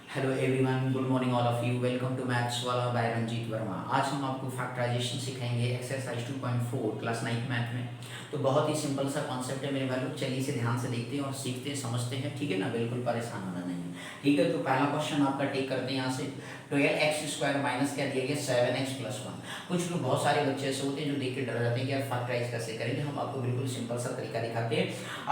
Hello everyone, good morning all of you. Welcome to maths वाला by Ranjit Verma. आज हम आपको फैक्टराइजेशन सिखाएंगे एक्सरसाइज 2.4 क्लास 9 मैथ में। तो बहुत ही सिंपल सा कॉन्सेप्ट है मेरे भाई लोग। चलिए इसे ध्यान से देखते हैं और सीखते हैं, समझते हैं, ठीक है ना। बिल्कुल परेशान होना नहीं है, ठीक है। तो पहला क्वेश्चन आपका टेक करते हैं यहाँ से। 12x² माइनस क्या दिया गया 7x+1। कुछ लोग, बहुत सारे बच्चे ऐसे होते हैं जो देख के डर जाते हैं कि यार फैक्टराइज कैसे करेंगे। हम आपको बिल्कुल सिंपल सा तरीका दिखाते हैं।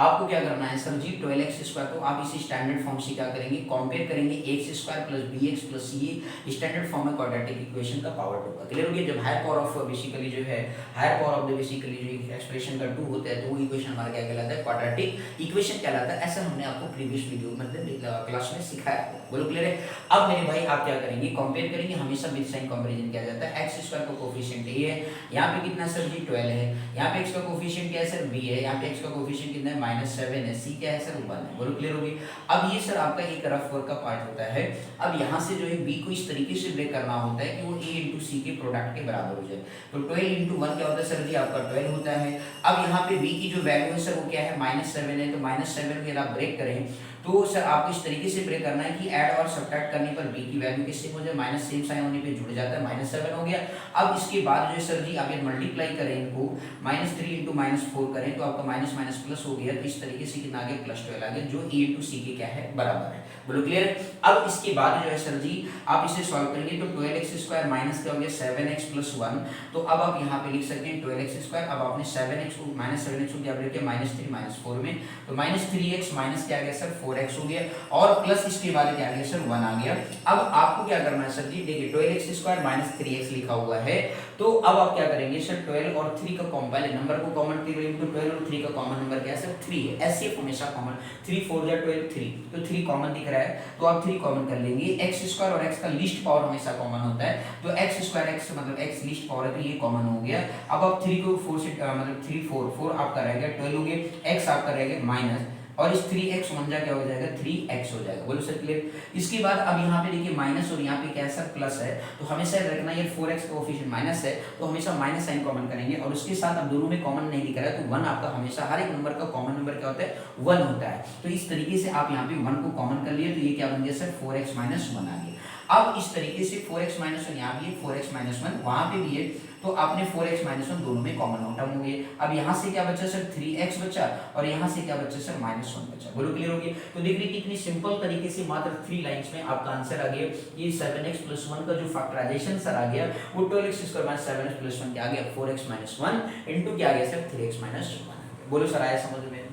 आपको क्या करना है सर जी, 12x² तो आप इसी स्टैंडर्ड फॉर्म से क्या करेंगे, कंपेयर करेंगे x² + bx + c standard form में क्वाड्रेटिक इक्वेशन का पावर 2 का। क्लियर हो गया। जब हायर पावर ऑफ बेसिकली जो है higher power of the basically जो एक्सप्रेशन का 2 होता है तो वो इक्वेशन हमारा क्या कहलाता है, क्वाड्रेटिक इक्वेशन कहलाता है। ऐसा हमने आपको प्रीवियस वीडियो मतलब क्लास में सिखाया है। बोलो क्लियर है। अब मेरे भाई आप क्या करेंगे, कंपेयर करेंगे। हमेशा विद साइन कंपैरिजन किया जाता है। x² का कोफिशिएंट a है, यहाँ पे कितना सर जी 12 है। यहाँ पे x का कोफिशिएंट क्या है सर b है। यहाँ पे x का कोफिशिएंट कितना है -7 है। c क्या है सर 1 है। बोलो क्लियर होगी। अब ये सर आपका एक रफ वर्क का पार्ट होता है। अब यहाँ से जो है b को इस तरीके से ब्रेक करना होता है कि वो a × c के प्रोडक्ट के बराबर हो जाए। तो 12 × 1 क्या होता है सर जी, आपका 12 होता है। अब यहाँ पे b की जो वैल्यू है सर वो क्या है -7 है। तो -7 के आप ब्रेक करें तो सर आपको इस तरीके से ब्रेक करना है कि ऐड और सब्ट्रैक्ट करने पर b की वैल्यू किससे हो जाए, माइनस सेम साइन होने पे जुड़ जाता है, -7 हो गया। अब इसके बाद जो है सर जी आप ये मल्टीप्लाई करें इनको, -3 × -4 करें तो आपका माइनस माइनस प्लस हो गया। तो इस तरीके से कितना आ गया +12 आ गया, जो a × c के क्या है बराबर है। बोलो क्लियर है। अब इसके बाद जो है सर जी आप इसे सॉल्व करेंगे तो 12x² माइनस क्या हो गया 7x+1। तो अब आप यहाँ पे लिख सकते हैं 12x²। अब आपने 7x को -7x को क्या ब्रेक किया -3 -4 में, तो -3x माइनस क्या आ गया सर 4x हो गया, और प्लस इसके बाद क्या आ गया सर 1 आ गया। अब आपको क्या करना है सर जी, देखिए 12x² - 3x लिखा हुआ है। तो अब आप क्या करेंगे सर 12 और 3 का कॉमन, पहले नंबर को कॉमन करेंगे तो 12 और 3 का कॉमन नंबर क्या है सर 3 है। ऐसे हमेशा कॉमन 3 4 या 12 3, तो 3 कॉमन दिख रहा है तो आप 3 कॉमन कर लेंगे। x² और x का लीस्ट पावर हमेशा कॉमन होता है, तो x² x मतलब x लीस्ट पावर है तो ये कॉमन हो गया। अब आप 3 को 4 से मतलब 3 4 4 आपका रह गया 12 हो गया, x आपका रह गया माइनस, और इस 3x मंजा क्या हो जाएगा 3x हो जाएगा। बोलो सर क्लियर। इसके बाद अब यहाँ पे देखिए माइनस और यहाँ पे क्या है सर प्लस है, तो हमेशा रखना ये 4x का कोफिशिएंट माइनस है तो हमेशा माइनस साइन कॉमन करेंगे, और उसके साथ अब दोनों में कॉमन नहीं दिख रहा है तो 1 आपका हमेशा हर एक नंबर का कॉमन नंबर क्या होता है 1 होता है। तो इस तरीके से आप यहाँ पे 1 को कॉमन कर लिए तो ये क्या बन गया सर 4x - 1 आ गया। अब इस तरीके से 4x - 1 यहाँ भी है, 4x - 1 वहां पे भी है, तो आपने 4x - 1 दोनों में कॉमन आउट हो गए। अब यहाँ से क्या बचा सर 3x बचा, और यहाँ से क्या बचा सर -1 बचा। बोलो क्लियर हो गया। तो देख रहे कितनी सिंपल तरीके से मात्र 3 लाइंस में आपका आंसर आ गया। ये 7x+1 का जो फैक्टराइजेशन सर आ गया वो 12x² - 7x+1 क्या आ गया 4x - 1 इनटू क्या आ गया सर 3x - 1 आ गया। बोलो सर आया समझ में,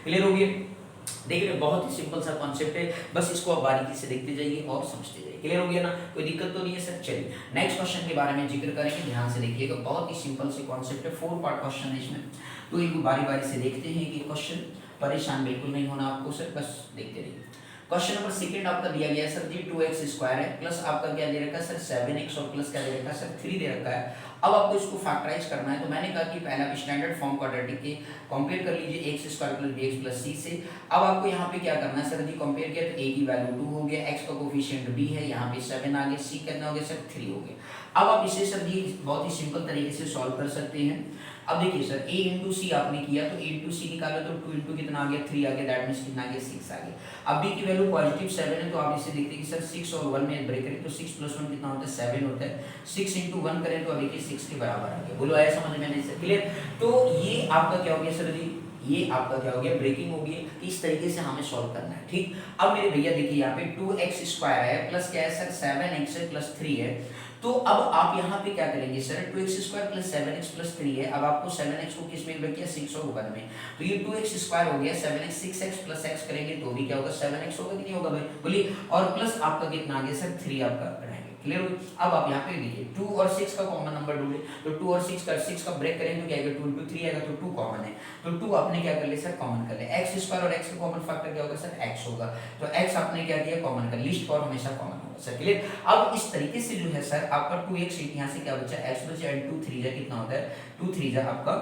क्लियर हो गया। देख रहे बहुत ही सिंपल सा कॉन्सेप्ट है, बस इसको आप बारीकी से देखते जाइए और समझते जाइए। क्लियर हो गया ना, कोई दिक्कत तो नहीं है सर। चलिए नेक्स्ट क्वेश्चन के बारे में जिक्र करेंगे, ध्यान से देखिएगा। बहुत ही सिंपल से कॉन्सेप्ट है, 4 पार्ट क्वेश्चन है इसमें, तो एक बारी बारी से देखते हैं कि क्वेश्चन। परेशान बिल्कुल नहीं होना आपको सर, बस देखते रहिए। क्वेश्चन नंबर सेकंड आपका दिया गया है सर जी 2x² है, प्लस आपका क्या दे रखा है सर 7x, और प्लस क्या दे रखा है सर 3 दे रखा है। अब आपको इसको फैक्टराइज करना है, तो मैंने कहा कि पहला स्टैंडर्ड फॉर्म क्वाड्रेटिक के कंपेयर कर लीजिए x² + bx + c से। अब आपको यहाँ पे क्या करना है सर जी, कंपेयर किया तो a की वैल्यू 2 हो गया, x का कोफिशिएंट b है, यहाँ पे 7 आ गया, c कितना हो गया सर 3 हो गया। अब आप इसे सर जी बहुत ही सिंपल तरीके से सॉल्व कर सकते हैं। अब देखिए सर a × c आपने किया तो a × c निकाला तो 2 × कितना आ गया 3 आ गया, दैट मींस कितना आ गया 6 आ गया। अब b की वैल्यू पॉजिटिव 7 है तो आप इसे देखते हैं कि सर 6 और 1 में ब्रेक करें तो 6 + 1 कितना होता है 7 होता है, 6 × 1 करें तो देखिए 6 के बराबर आ गया। बोलो आया समझ में नहीं सर, क्लियर। तो ये आपका क्या हो गया सर जी, ये आपका क्या हो गया ब्रेकिंग हो गई। इस तरीके से हमें सॉल्व करना है, ठीक। अब मेरे भैया देखिए यहाँ पे 2x² है, प्लस क्या है सर 7x है, प्लस 3 है। तो अब आप यहाँ पे क्या करेंगे सर 2x² + 7x + 3 है। अब आपको 7x को किस में ब्रेक किया 6 और 1 में, तो ये 2x² हो गया, 7x 6x + x करेंगे तो भी क्या होगा 7x होगा कि नहीं होगा भाई, बोलिए। और प्लस आपका कितना आ गया सर 3 आपका रहेगा। क्लियर हो गया। अब आप यहाँ पे देखिए 2 और 6 का कॉमन नंबर ढूंढे, तो 2 और 6 का ब्रेक करेंगे तो क्या आएगा 2 × 3 आएगा, तो 2 कॉमन है, तो 2 आपने क्या कर लिया सर कॉमन कर लिया। x² और x का कॉमन फैक्टर क्या होगा सर x होगा, तो x आपने क्या किया कॉमन कर, लीस्ट पावर हमेशा कॉमन होगा सर, क्लियर। अब इस तरीके से जो है सर आपका 2x यहाँ से क्या बचा x बचा, एंड 2 3 कितना होता है 2 3 आपका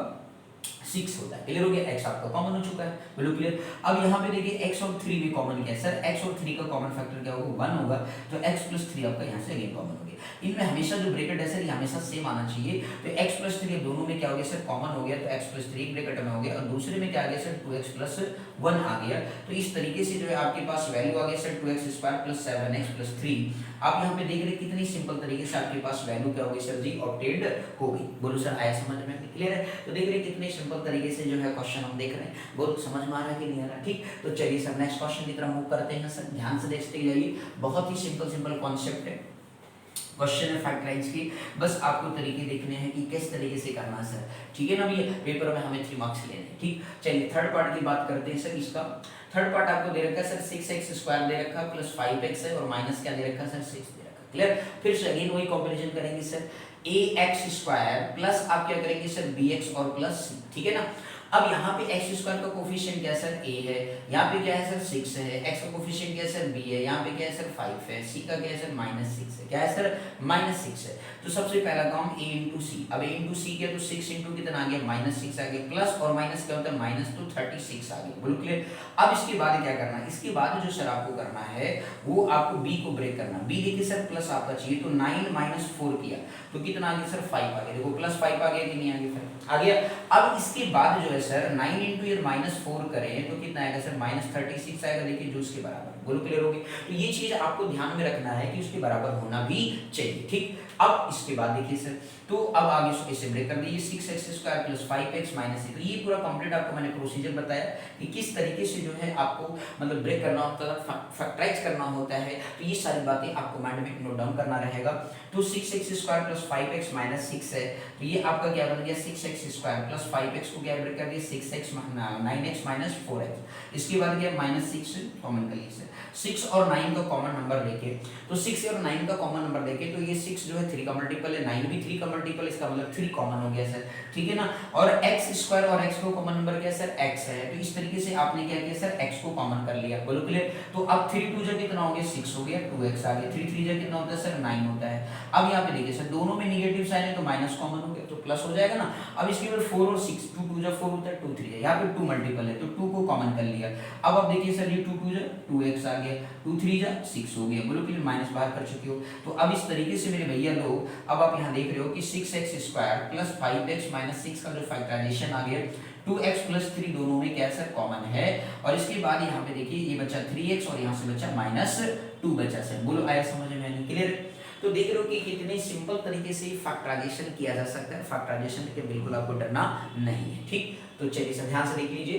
6 होता है। क्लियर हो गया, x आपका कॉमन हो चुका है, बिल्कुल क्लियर। अब यहाँ पे देखिए x और 3 भी कॉमन क्या है सर, x और 3 का कॉमन फैक्टर क्या होगा 1 होगा, तो x प्लस 3 आपका यहाँ से अगेन कॉमन हो गया। इनमें हमेशा जो ब्रैकेट है सर ये हमेशा सेम आना चाहिए, तो x प्लस 3 दोनों में क्या हो गया सर कॉमन हो गया, तो x प्लस 3 ब्रैकेट में हो गया और दूसरे में क्या आ गया सर 2x प्लस 1 आ गया। तो इस तरीके से जो है आपके पास वैल्यू आ गया sir 2x square plus 7x plus 3। आप यहाँ पे देख रहे कितनी सिंपल तरीके से आपके पास वैल्यू क्या होगी सर जी ऑब्टेन्ड हो गई। बोलो सर आया समझ में, क्लियर है? तो देख रहे कितने सिंपल तरीके से जो है क्वेश्चन हम देख रहे हैं, बहुत समझ में आ रहा है कि नहीं आ रहा? ठीक, तो चलिए सर नेक्स्ट क्वेश्चन की तरफ मूव करते हैं सर, ध्यान से देखते जाइए, बहुत ही सिंपल कॉन्सेप्ट है, क्वेश्चन है फैक्टराइज की, बस आपको तरीके देखने हैं कि किस तरीके से करना है सर, ठीक है ना भैया? पेपर में हमें 3 मार्क्स लेने हैं, ठीक। चलिए थर्ड पार्ट की बात करते हैं सर। इसका थर्ड पार्ट आपको दे रखा है सर 6x स्क्वायर दे रखा प्लस 5x है और माइनस क्या दे रखा है सर 6 दे रखा, क्लियर? फिर से अगेन वही कंपैरिजन करेंगे सर, ax स्क्वायर प्लस आप क्या करेंगे सर bx और प्लस c, ठीक है ना? अब यहाँ पे x स्क्वायर का कोफिशिएंट क्या है सर a है, यहाँ पे क्या है सर 6 है, x का कोफिशिएंट क्या है सर b है, यहाँ पे क्या है सर 5 है, c का क्या है सर -6 है, क्या है सर -6 है। तो सबसे पहला काम a इंटू सी, अब a इंटू सी किया तो 6 इंटू कितना आ गया -6 आ गया, प्लस और माइनस क्या होता है माइनस, तो 36 आ गया, बोलो क्लियर? अब इसके बाद क्या करना है, इसके बाद जो सर आपको करना है वो आपको b को ब्रेक करना, b देखिए सर प्लस आपका चाहिए, तो 9 - 4 किया तो कितना आ गया सर 5 आ गया, देखो प्लस 5 आ गया कि नहीं आ गया, फिर आ गया। अब इसके बाद जो है सर 9 इंटू ये -4 करें तो कितना आएगा सर -36 आएगा, देखिए जो उसके बराबर, बोलो क्लियर हो गई? तो ये चीज आपको ध्यान में रखना है कि उसके बराबर होना भी चाहिए, ठीक। अब इसके बाद देखिए सर, तो अब आगे इसको इसे ब्रेक कर दीजिए, 6x square plus 5x minus c, तो ये पूरा कंप्लीट आपको मैंने प्रोसीजर बताया कि किस तरीके से जो है आपको मतलब ब्रेक करना होता है, फैक्टराइज करना होता है, तो ये सारी बातें आपको माइंड में नोट डाउन करना रहेगा। तो 6x square plus 5x minus 6 है, तो ये आपका क्या बन गया 6x स्क्वायर प्लस 5x को क्या ब्रेक कर दिया 6x 9x माइनस 4x, इसके बाद क्या -6 कॉमन कर लीजिए, 6 और 9 का कॉमन नंबर लेके, तो 6 और 9 का कॉमन नंबर लेके तो ये 6 जो है 3 का मल्टीपल है, 9 भी 3 का मल्टीपल, इसका मतलब 3 कॉमन हो गया सर, ठीक है ना? और x स्क्वायर और x का कॉमन नंबर क्या है सर x है, तो इस तरीके से आपने क्या किया सर x को कॉमन कर लिया, बोलो क्लियर? तो अब 3 2 जा कितना हो गया 6 हो गया, 2x आ गया, 3 3 जा कितना होता है सर 9 होता है। अब यहाँ पे देखिए सर दोनों में नेगेटिव साइन है तो माइनस कॉमन हो गया तो प्लस हो जाएगा ना। अब इसके बाद 4 और 6, 2 2 जा 4 होता है, 2 3 जा, यहाँ पे 2 मल्टीपल है तो 2 को कॉमन कर लिया। अब आप देखिए सर ये 2 2 जा 2x आ गया, 2 3 जा 6 हो गया, बोलो क्लियर? माइनस बाहर कर चुके हो। तो अब इस तरीके से मेरे भैया लोग, अब आप यहाँ देख रहे हो कि 6x square plus 5x minus 6 का जो फैक्टराइजेशन आ गया 2x प्लस 3 दोनों में क्या सर कॉमन है, और इसके बाद यहाँ पे देखिए ये बचा 3x और यहाँ से बचा -2 बचा सर, बोलो आया समझ में? क्लियर? तो देख रहे हो कि कितने सिंपल तरीके से फैक्टराइजेशन किया जा सकता है, फैक्टराइजेशन के बिल्कुल आपको डरना नहीं है, ठीक। तो चलिए सर ध्यान से देख लीजिए,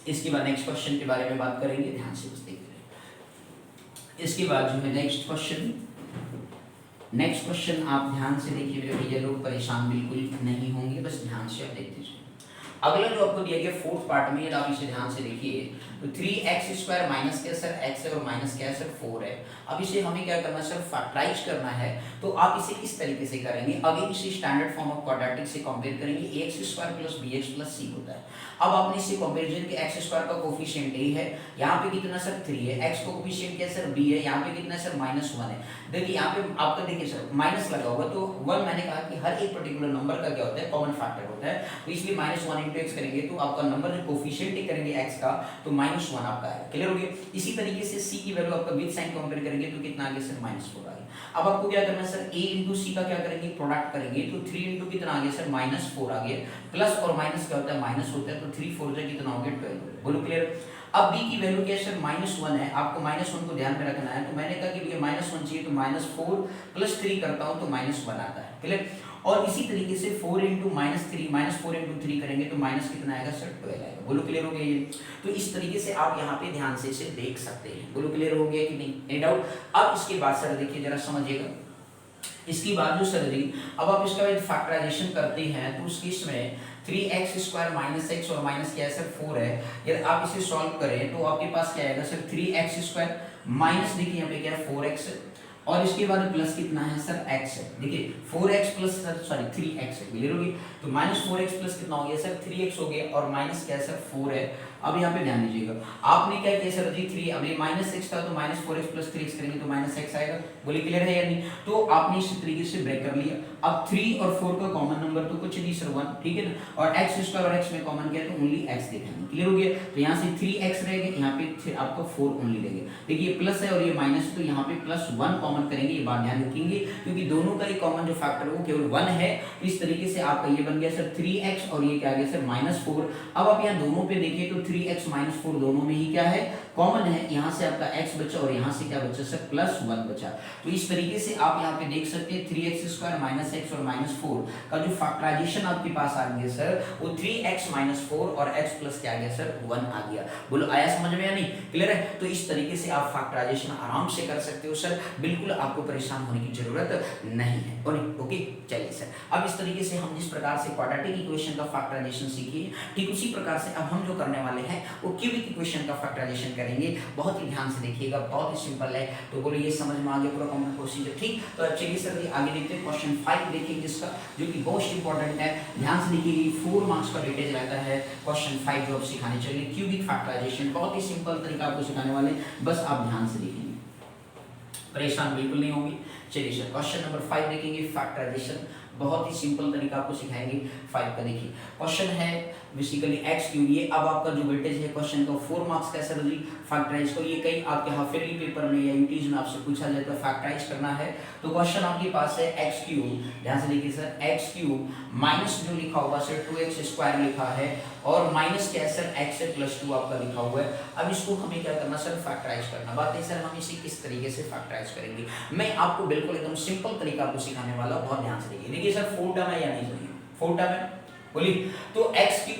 इसके बाद नेक्स्ट क्वेश्चन के बारे में बात करेंगे, ध्यान से बस देख रहे। इसके बाद जो है नेक्स्ट क्वेश्चन आप ध्यान से देखिए मेरे भैया लोग, परेशान बिल्कुल नहीं होंगे, बस ध्यान से आप देख लीजिए। अगला जो आपको दिया गया फोर्थ पार्ट में, आप इसे ध्यान से देखिए, तो 3x स्क्वायर माइनस क्या सर x है और माइनस क्या है सर 4 है। अब इसे हमें क्या करना है सर फैक्टराइज करना है, तो आप इसे किस तरीके से करेंगे, अगेन इसे स्टैंडर्ड फॉर्म ऑफ क्वाड्रेटिक से कंपेयर करेंगे, ax square plus bx plus c होता है। अब आपने इसे कंपैरिजन के x स्क्वायर का कोफिशिएंट a है, यहाँ पे कितना सर 3 है, x का कोफिशिएंट क्या सर b है, यहाँ पे कितना सर -1 है। देखिए यहाँ पे आपका देखिए सर माइनस लगा होगा, तो 1 मैंने कहा कि हर एक पर्टिकुलर नंबर का क्या होता है कॉमन फैक्टर होता है, तो इसलिए -1 इंटू x करेंगे तो आपका नंबर जो कोफिशिएंट करेंगे x का तो -1 आपका है, क्लियर हो गया? इसी तरीके से c की वैल्यू आपका विद साइन कंपेयर करेंगे तो कितना आ गया सर -4 आ गया। अब आपको क्या करना है सर a इंटू सी का क्या करेंगे प्रोडक्ट करेंगे, तो 3 इंटू कितना आ गया सर -4 आ गया, प्लस और माइनस क्या होता है माइनस होता है, तो 3 4 जा कितना हो गया 12, बोलो क्लियर? अब b की वैल्यू क्या है सर -1 है, आपको -1 को ध्यान में रखना है, तो मैंने कहा कि भैया -1 चाहिए तो -4 प्लस 3 करता हूं तो -1 आता है, क्लियर? और इसी तरीके से 4 इंटू -4 इंटू 3 करेंगे तो माइनस कितना आएगा सर 12 आएगा, बोलो क्लियर हो गया ये? तो इस तरीके से आप यहाँ पे ध्यान से इसे देख सकते हैं, बोलो क्लियर हो गया कि नहीं, एनी डाउट? अब इसके बाद सर देखिए जरा समझिएगा, इसके बाद जो सर जी अब आप इसका फैक्टराइजेशन करते हैं तो उस केस में 3x स्क्वायर माइनस x और माइनस क्या है सर 4 है, यदि आप इसे सॉल्व करें तो आपके पास क्या आएगा सर 3x स्क्वायर माइनस देखिए यहाँ पे क्या है 4x और इसके बाद प्लस कितना है सर x है, देखिए 4x प्लस सॉरी 3x है, क्लियर होगी? तो -4x प्लस कितना हो गया सर 3x हो गया और माइनस क्या है सर 4 है, अब यहाँ पे ध्यान दीजिएगा, आपने क्या किया सर जी 3, अब ये -x था तो -4x + 3x करेंगे तो -x आएगा। बोले क्लियर है या नहीं? तो आपने इस तरीके से ब्रेक कर लिया। अब 3 और 4 का कॉमन नंबर तो कुछ नहीं सर 1, ठीक है ना, और x² और x में कॉमन किया तो ओनली x देखेंगे। क्लियर हो गया? तो यहाँ से 3x रहेगा, यहाँ पे आपका 4 ओनली रहेगा। देखिए प्लस है और ये माइनस, तो यहाँ पे +1 कॉमन करेंगे, ये बात ध्यान रखेंगे क्योंकि दोनों का ही कॉमन जो फैक्टर है वो केवल 1 है। तो इस तरीके से आपका ये बन गया सर 3x और ये क्या आ गया सर -4। अब आप यहाँ दोनों पे देखिए तो 3x -4 दोनों में ही क्या है, कॉमन है। यहाँ से आपका x बचा और यहाँ से क्या बचा सर +1 बचा। तो इस तरीके से आप यहाँ पे देख सकते हैं 3x² -x और -4 का जो फैक्टराइजेशन आपके पास आ गया सर वो 3x -4 और x प्लस क्या आ गया सर 1 आ गया। बोलो आया समझ में या नहीं? क्लियर है? तो इस तरीके से आप फैक्टराइजेशन आराम से कर सकते हो सर, बिल्कुल आपको परेशान होने की जरूरत नहीं है। ओके चलिए सर, अब इस तरीके से हम जिस प्रकार से क्वाड्रेटिक इक्वेशन का फैक्टराइजेशन सीखे, ठीक उसी प्रकार से अब हम जो करने वाले हैं वो क्यूबिक इक्वेशन का फैक्टराइजेशन करेंगे। बहुत ही ध्यान से देखिएगा, बहुत ही सिंपल है। तो बोलो ये समझ में आ गया पूरा कॉमन प्रोसीजर, ठीक? तो चलिए सर जी आगे देखते हैं, क्वेश्चन 5 देखेंगे जिसका जो कि मोस्ट इंपॉर्टेंट है। ध्यान से देखिए 4 मार्क्स का वेटेज रहता है क्वेश्चन 5 जो आप सिखाने चलिए। क्यूबिक फैक्टराइजेशन बहुत ही सिंपल तरीका आपको सिखाने वाले, बस आप ध्यान से देखेंगे, परेशान बिल्कुल नहीं होंगे। चलिए सर क्वेश्चन नंबर 5 देखेंगे, फैक्टराइजेशन बहुत ही सिंपल तरीका आपको सिखाएंगे 5 का। देखिए क्वेश्चन है बेसिकली x3, ये अब आपका जो वेटेज है क्वेश्चन का 4 मार्क्स का सर जी फैक्टराइज को, ये कई आपके हाफ ईयरली पेपर में या यूटीज में आपसे पूछा जाता है फैक्टराइज करना है। तो क्वेश्चन आपके पास है x3, ध्यान से देखिए सर x3 माइनस जो लिखा हुआ सर 2x² लिखा है और माइनस क्या है सर x + 2 आपका लिखा हुआ है। अब इसको हमें क्या करना सर फैक्टराइज करना। बात है सर हम इसे किस तरीके से फैक्टराइज करेंगे, मैं आपको बिल्कुल एकदम सिंपल तरीका आपको सिखाने वाला हूं, बहुत ध्यान से देखिए। देखिए सर 4 टर्म है या नहीं सर, 4 टर्म है बोलिए। तो x3